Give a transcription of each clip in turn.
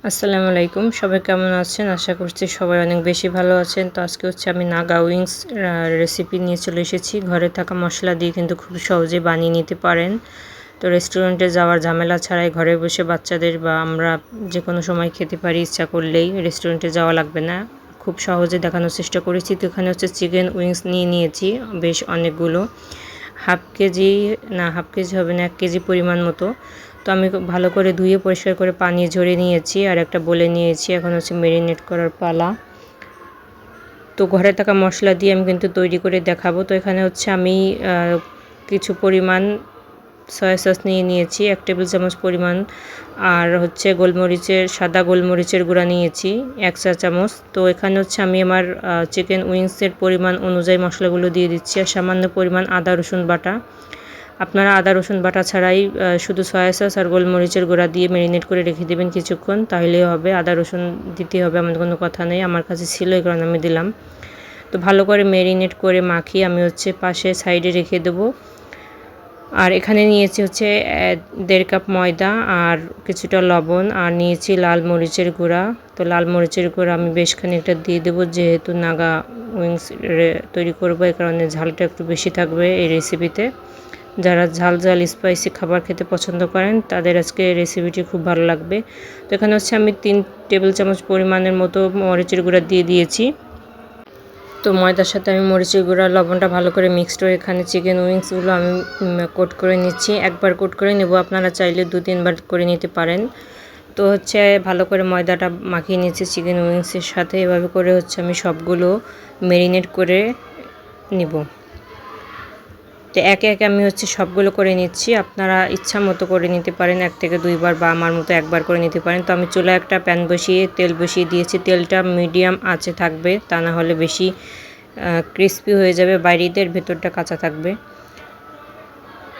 আসসালামু আলাইকুম, সবাই কেমন আছেন? আশা করছি সবাই অনেক বেশি ভালো আছেন। তো আজকে হচ্ছে আমি নাগা উইংস রেসিপি নিয়ে চলে এসেছি। ঘরে থাকা মশলা দিয়ে কিন্তু খুব সহজে বানিয়ে নিতে পারেন। তো রেস্টুরেন্টে যাওয়ার ঝামেলা ছাড়াই ঘরে বসে বাচ্চাদের বা আমরা যে কোনো সময় খেতে পারি, ইচ্ছা করলেই রেস্টুরেন্টে যাওয়া লাগবে না। খুব সহজে দেখানোর চেষ্টা করেছি। তো এখানে হচ্ছে চিকেন উইংস নিয়ে নিয়েছি বেশ অনেকগুলো। হাফ কেজি হাফ কেজি হবে না, 1 কেজি পরিমাণ মতো। তো আমি খুব ভালো করে ধুয়ে পরিষ্কার করে পানি ঝরিয়ে নিয়েছি আর একটা বলে নিয়েছি। এখন হচ্ছে মেরিনেট করার পালা। তো ঘরে থাকা মশলা দিয়ে আমি কিন্তু তৈরি করে দেখাবো। তো এখানে হচ্ছে আমি কিছু পরিমাণ সয়া সস নিয়ে নিয়েছি 1 টেবিল চামচ পরিমাণ, আর হচ্ছে সাদা গোলমরিচের গুঁড়া নিয়েছি 1 চা চামচ। তো এখানে হচ্ছে আমি আমার চিকেন উইংসের পরিমাণ অনুযায়ী মশলাগুলো দিয়ে দিচ্ছি আর সামান্য পরিমাণ আদা রসুন বাটা। আপনারা আদা রসুন বাটা ছাড়াই শুধু সয়া সস আর গোলমরিচের গুঁড়া দিয়ে ম্যারিনেট করে রেখে দেবেন কিছুক্ষণ, তাহলেই হবে। আদা রসুন দিতে হবে এমন কোনো কথা নেই, আমার কাছে ছিল এই কারণে আমি দিলাম। তো ভালো করে ম্যারিনেট করে মাখিয়ে আমি হচ্ছে পাশে সাইডে রেখে দেবো। আর এখানে নিয়েছি হচ্ছে 1.5 কাপ ময়দা আর কিছুটা লবণ, আর নিয়েছি লাল মরিচের গুঁড়া। তো লাল মরিচের গুঁড়া আমি বেশ খানিকটা দিয়ে দেবো, যেহেতু নাগা উইংস তৈরি করবো এই কারণে ঝালটা একটু বেশি থাকবে এই রেসিপিতে। যারা ঝাল স্পাইসি খাবার খেতে পছন্দ করেন তাদের আজকে রেসিপিটি খুব ভালো লাগবে। তো এখানে হচ্ছে আমি 3 টেবিল চামচ পরিমাণের মতো মরিচের গুঁড়া দিয়ে দিয়েছি। তো ময়দার সাথে আমি মরিচের গুঁড়া লবণটা ভালো করে মিক্সড করে এখানে চিকেন উইংসগুলো আমি কোট করে নিচ্ছি। একবার কোট করে নেব, আপনারা চাইলে 2-3 বার করে নিতে পারেন। তো হচ্ছে ভালো করে ময়দাটা মাখিয়ে নিচ্ছি চিকেন উইংসের সাথে। এভাবে করে হচ্ছে আমি সবগুলো ম্যারিনেট করে নিব। তো একে একে আমি হচ্ছে সবগুলো করে নিচ্ছি। আপনারা ইচ্ছা মতো করে নিতে পারেন, 1 থেকে 2 বার বা আমার মতো একবার করে নিতে পারেন। তো আমি চুলায় একটা প্যান বসিয়ে তেল বসিয়ে দিয়েছি। তেলটা মিডিয়াম আঁচে থাকবে, তা না হলে বেশি ক্রিস্পি হয়ে যাবে, বাইরের ভেতরটা কাঁচা থাকবে।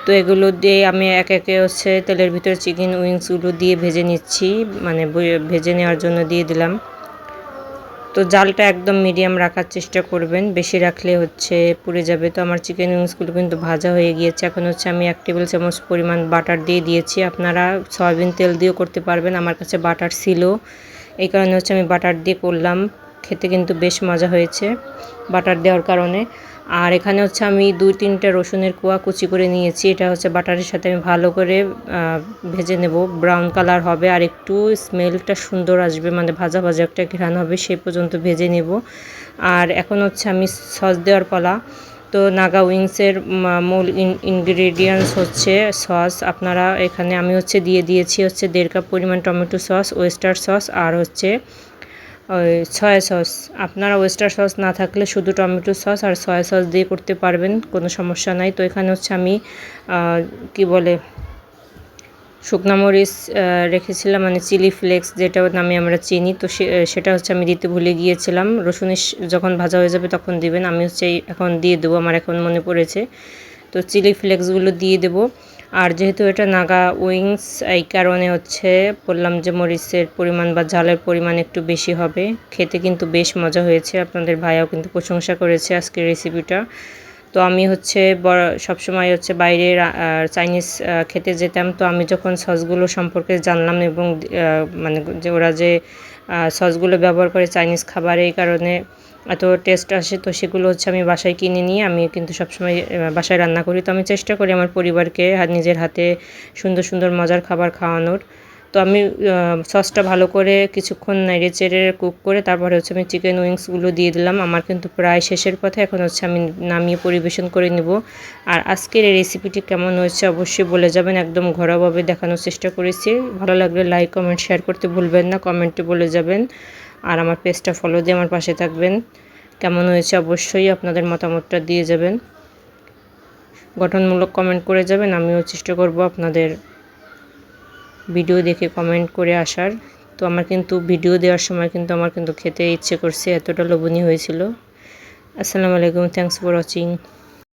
তো এগুলো দিয়ে আমি একে একে হচ্ছে তেলের ভিতরে চিকেন উইংসগুলো দিয়ে ভেজে নিচ্ছি, মানে ভেজে নেওয়ার জন্য দিয়ে দিলাম। তো জালটা একদম মিডিয়াম রাখার চেষ্টা করবেন, বেশি রাখলে হচ্ছে পুড়ে যাবে। তো আমার চিকেন উইংসগুলো কিন্তু ভাজা হয়ে গিয়েছে। এখন হচ্ছে আমি 1 টেবিল চামচ পরিমাণ বাটার দিয়ে দিয়েছি। আপনারা সয়াবিন তেল দিয়েও করতে পারবেন, আমার কাছে বাটার ছিল এই কারণে হচ্ছে আমি বাটার দিয়ে করলাম। খেতে কিন্তু বেশ মজা হয়েছে বাটার দেওয়ার কারণে। আর এখানে হচ্ছে আমি 2-3টা রসুনের কোয়া কুচি করে নিয়েছি। এটা হচ্ছে বাটারের সাথে আমি ভালো করে ভেজে নেব, ব্রাউন কালার হবে আর একটু স্মেলটা সুন্দর আসবে, মানে ভাজা ভাজা একটা ঘ্রাণ হবে, সেই পর্যন্ত ভেজে নেব। আর এখন হচ্ছে আমি সস দেওয়ার পালা। তো নাগা উইংসের মূল ইনগ্রেডিয়েন্টস হচ্ছে সস। আপনারা এখানে আমি হচ্ছে দিয়ে দিয়েছি হচ্ছে 1.5 কাপ পরিমাণ টমেটো সস, ওয়েস্টার সস আর হচ্ছে ওই সয়া সস। আপনারা ওয়েস্টার সস না থাকলে শুধু টমেটো সস আর সয়া সস দিয়ে করতে পারবেন, কোনো সমস্যা নাই। তো এখানে হচ্ছে আমি কি বলে শুকনা মরিচ রেখেছিলাম, মানে চিলি ফ্লেক্স যেটা নামে আমরা চিনি। তো সেটা হচ্ছে আমি দিতে ভুলে গিয়েছিলাম। রসুনের যখন ভাজা হয়ে যাবে তখন দিবেন, আমি হচ্ছে এখন দিয়ে দেবো, আমার এখন মনে পড়েছে। তো চিলি ফ্লেক্সগুলো দিয়ে দেবো। আর যেহেতু এটা নাগা উইংস এই কারণে হচ্ছে বললাম যে মরিচের পরিমাণ বা ঝালের পরিমাণ একটু বেশি হবে। খেতে কিন্তু বেশ মজা হয়েছে, আপনাদের ভাইয়াও কিন্তু প্রশংসা করেছে আজকের রেসিপিটা। তো আমি হচ্ছে সবসময় হচ্ছে বাইরে চাইনিজ খেতে যেতাম। তো আমি যখন সসগুলো সম্পর্কে জানলাম এবং মানে যে ওরা যে সসগুলো ব্যবহার করে চাইনিজ খাবারে, এই কারণে এত টেস্ট আসে। তো সেগুলো হচ্ছে আমি বাসায় কিনে নিয়ে আমি কিন্তু সবসময় বাসায় রান্না করি। তো আমি চেষ্টা করি আমার পরিবারকে নিজের হাতে সুন্দর সুন্দর মজার খাবার খাওয়ানোর। তো আমি সসটা ভালো করে কিছুক্ষণ নেড়ে চেড়ে কুক করে তারপরে হচ্ছে আমি চিকেন উইংসগুলো দিয়ে দিলাম। আমার কিন্তু প্রায় শেষের পথে, এখন হচ্ছে আমি নামিয়ে পরিবেশন করে নেব। আর আজকের এই রেসিপিটি কেমন হয়েছে অবশ্যই বলে যাবেন, একদম ঘরোয়াভাবে দেখানোর চেষ্টা করেছি। ভালো লাগলে লাইক কমেন্ট শেয়ার করতে ভুলবেন না, কমেন্টে বলে যাবেন। আর আমার পেজটা ফলো দিয়ে আমার পাশে থাকবেন। কেমন হয়েছে অবশ্যই আপনাদের মতামতটা দিয়ে যাবেন, গঠনমূলক কমেন্ট করে যাবেন। আমিও চেষ্টা করব আপনাদের ভিডিও দেখে কমেন্ট করে আসার। তো আমার কিন্তু ভিডিও দেওয়ার সময় কিন্তু আমার কিন্তু খেতে ইচ্ছে করছে, এতটা লোভনীয় হয়েছিল। আসসালামু আলাইকুম, থ্যাংকস ফর ওয়াচিং।